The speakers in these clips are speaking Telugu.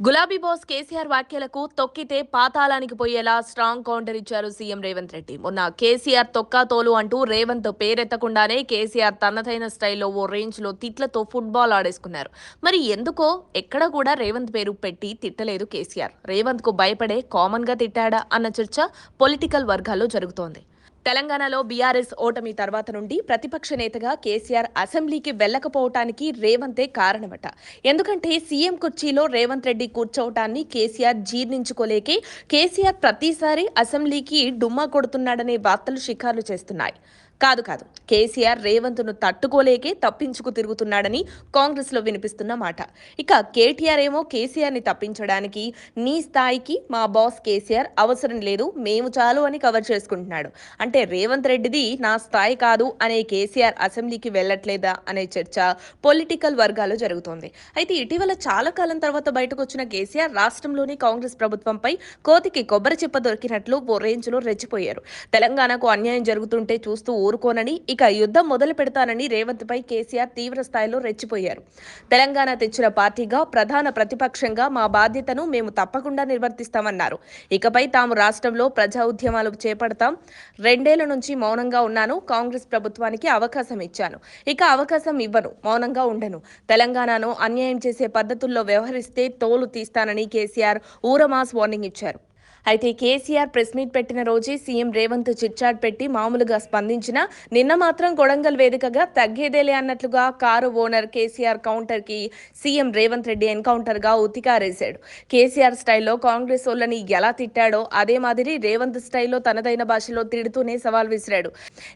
గులాబీ బాస్ కేసీఆర్ వ్యాఖ్యలకు తొక్కితే పాతాళానికి పోయేలా స్ట్రాంగ్ కౌంటర్ ఇచ్చారు సీఎం రేవంత్ రెడ్డి. మొన్న కేసీఆర్ తొక్కా తోలు అంటూ రేవంత్ పేరెత్తకుండానే కేసీఆర్ తనదైన స్టైల్లో ఓ రేంజ్ లో తిట్లతో ఫుట్బాల్ ఆడేసుకున్నారు. మరి ఎందుకో ఎక్కడ కూడా రేవంత్ పేరు పెట్టి తిట్టలేదు కేసీఆర్. రేవంత్ కు భయపడే కామన్ గా తిట్టాడా అన్న చర్చ పొలిటికల్ వర్గాల్లో జరుగుతోంది. తెలంగాణలో బీఆర్ఎస్ ఓటమి తర్వాత నుండి ప్రతిపక్ష నేతగా కేసీఆర్ అసెంబ్లీకి వెళ్లకపోవటానికి రేవంతే కారణమట. ఎందుకంటే సీఎం కుర్చీలో రేవంత్ రెడ్డి కూర్చోవటాన్ని కేసీఆర్ జీర్ణించుకోలేకే కేసీఆర్ ప్రతిసారి అసెంబ్లీకి డుమ్మా కొడుతున్నాడనే వార్తలు షికార్లు చేస్తున్నాయి. కాదు కేసీఆర్ రేవంత్ను తట్టుకోలేకే తప్పించుకు తిరుగుతున్నాడని కాంగ్రెస్ లో వినిపిస్తున్న మాట. ఇక కేటీఆర్ ఏమో కేసీఆర్ ని తప్పించడానికి నీ స్థాయికి మా బాస్ కేసీఆర్ అవసరం లేదు, మేము చాలు అని కవర్ చేసుకుంటున్నాడు. అంటే రేవంత్ రెడ్డిది నా స్థాయి కాదు అనే కేసీఆర్ అసెంబ్లీకి వెళ్లట్లేదా అనే చర్చ పొలిటికల్ వర్గాల్లో జరుగుతోంది. అయితే ఇటీవల చాలా కాలం తర్వాత బయటకు వచ్చిన కేసీఆర్ రాష్ట్రంలోని కాంగ్రెస్ ప్రభుత్వంపై కోతికి కొబ్బరి చిప్ప దొరికినట్లు ఓ రేంజ్ లో రెచ్చిపోయారు. తెలంగాణకు అన్యాయం జరుగుతుంటే చూస్తూ ఊరుకోనని, ఇక యుద్ధం మొదలు పెడతానని రేవంత్ పై కేసీఆర్ తీవ్ర స్థాయిలో రెచ్చిపోయారు. తెలంగాణ తెచ్చిన పార్టీగా ప్రధాన ప్రతిపక్షంగా మా బాధ్యతను మేము తప్పకుండా నిర్వర్తిస్తామన్నారు. ఇకపై తాము రాష్ట్రంలో ప్రజా ఉద్యమాలు చేపడతాం. 2 ఏళ్ల నుంచి మౌనంగా ఉన్నాను. కాంగ్రెస్ ప్రభుత్వానికి అవకాశం ఇచ్చాను. ఇక అవకాశం ఇవ్వను, మౌనంగా ఉండను. తెలంగాణను అన్యాయం చేసే పద్ధతుల్లో వ్యవహరిస్తే తోలు తీస్తానని కేసీఆర్ ఊరమాస్ వార్నింగ్ ఇచ్చారు. అయితే కేసీఆర్ ప్రెస్ మీట్ పెట్టిన రోజే సీఎం రేవంత్ చిట్చాట్ పెట్టి మామూలుగా స్పందించిన నిన్న మాత్రం కొడంగల్ వేదికగా తగ్గేదేలే అన్నట్లుగా కారు ఓనర్ కేసీఆర్ కౌంటర్ కి సీఎం రేవంత్ రెడ్డి ఎన్కౌంటర్ గా ఉతికారేశాడు. కేసీఆర్ స్టైల్లో కాంగ్రెస్ వాళ్ళని ఎలా తిట్టాడో అదే మాదిరి రేవంత్ స్టైల్లో తనదైన భాషలో తిడుతూనే సవాల్ విసిరాడు.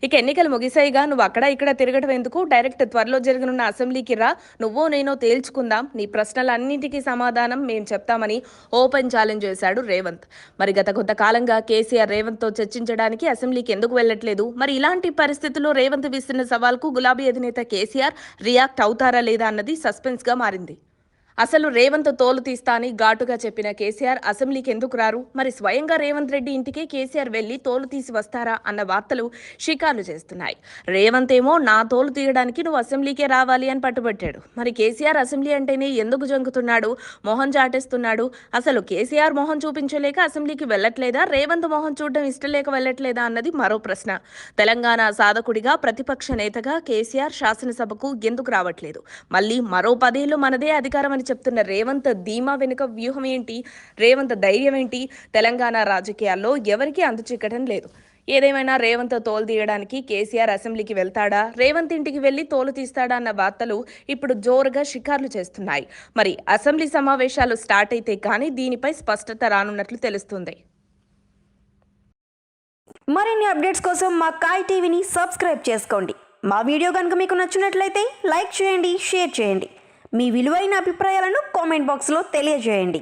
ఇక ఎన్నికలు ముగిసాయిగా, నువ్వు అక్కడ ఇక్కడ తిరగటం ఎందుకు, డైరెక్ట్ త్వరలో జరగనున్న అసెంబ్లీకి రా, నువ్వో నేనో తేల్చుకుందాం, నీ ప్రశ్నలన్నింటికీ సమాధానం మేం చెప్తామని ఓపెన్ ఛాలెంజ్ చేశాడు రేవంత్. మరి గత కొంతకాలంగా కేసీఆర్ రేవంత్ తో చర్చించడానికి అసెంబ్లీకి ఎందుకు వెళ్లట్లేదు? మరి ఇలాంటి పరిస్థితుల్లో రేవంత్ విస్తున్న సవాల్కు గులాబీ అధినేత కేసీఆర్ రియాక్ట్ అవుతారా లేదా అన్నది సస్పెన్స్ గా మారింది. అసలు రేవంత్ తోలు తీస్తా అని ఘాటుగా చెప్పిన కేసీఆర్ అసెంబ్లీకి ఎందుకు రారు? మరి స్వయంగా రేవంత్ రెడ్డి ఇంటికే కేసీఆర్ వెళ్లి తోలు తీసి వస్తారా అన్న వార్తలు షికార్లు చేస్తున్నాయి. రేవంత్ ఏమో నా తోలు తీయడానికి నువ్వు అసెంబ్లీకే రావాలి అని పట్టుబట్టాడు. మరి కేసీఆర్ అసెంబ్లీ అంటేనే ఎందుకు జంకుతున్నాడు, మొహం చాటేస్తున్నాడు? అసలు కేసీఆర్ మొహం చూపించలేక అసెంబ్లీకి వెళ్లట్లేదా, రేవంత్ మొహం చూడడం ఇష్టం లేక వెళ్లట్లేదా అన్నది మరో ప్రశ్న. తెలంగాణ సాధకుడిగా ప్రతిపక్ష నేతగా కేసీఆర్ శాసనసభకు ఎందుకు రావట్లేదు? మళ్ళీ మరో 10 ఏళ్లు మనదే అధికారం అని చెప్తున్న రేవంత్ ధీమా వెనుక వ్యూహం ఏంటి? రేవంత్ ధైర్యం ఏంటి? తెలంగాణ రాజకీయాల్లో ఎవరికీ చిక్కడం లేదు. ఏదేమైనా రేవంత్ తోలు తీయడానికి కేసీఆర్ అసెంబ్లీకి వెళ్తాడా, రేవంత్ ఇంటికి వెళ్లి తోలు తీస్తాడా అన్న వార్తలు ఇప్పుడు జోరుగా షికార్లు చేస్తున్నాయి. మరి అసెంబ్లీ సమావేశాలు స్టార్ట్ అయితే కానీ దీనిపై స్పష్టత రానున్నట్లు తెలుస్తుంది. మరిన్ని అప్డేట్స్ కోసం మా కాయ్ టీవీని సబ్స్క్రైబ్ చేసుకోండి. మా వీడియో కనుక మీకు నచ్చినట్లయితే లైక్ చేయండి, షేర్ చేయండి. మీ విలువైన అభిప్రాయాలను కామెంట్ బాక్స్లో తెలియజేయండి.